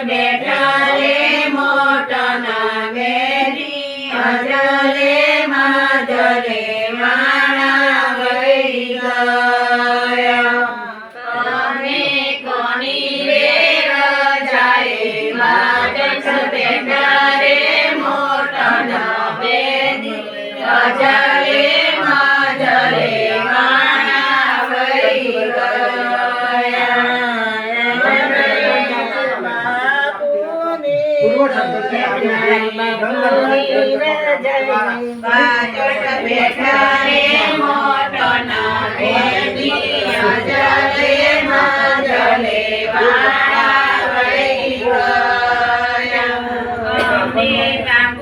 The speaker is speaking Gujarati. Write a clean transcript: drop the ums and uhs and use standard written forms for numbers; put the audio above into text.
બેઠા રે મોટના મેરી અજરે મજરે માણા વઈ ગયા તમે કોની રે રજાએ બાજટ બેઠા રે મોટના મેરી અજરે મજરે માણા વઈ ગયા બેઠા રે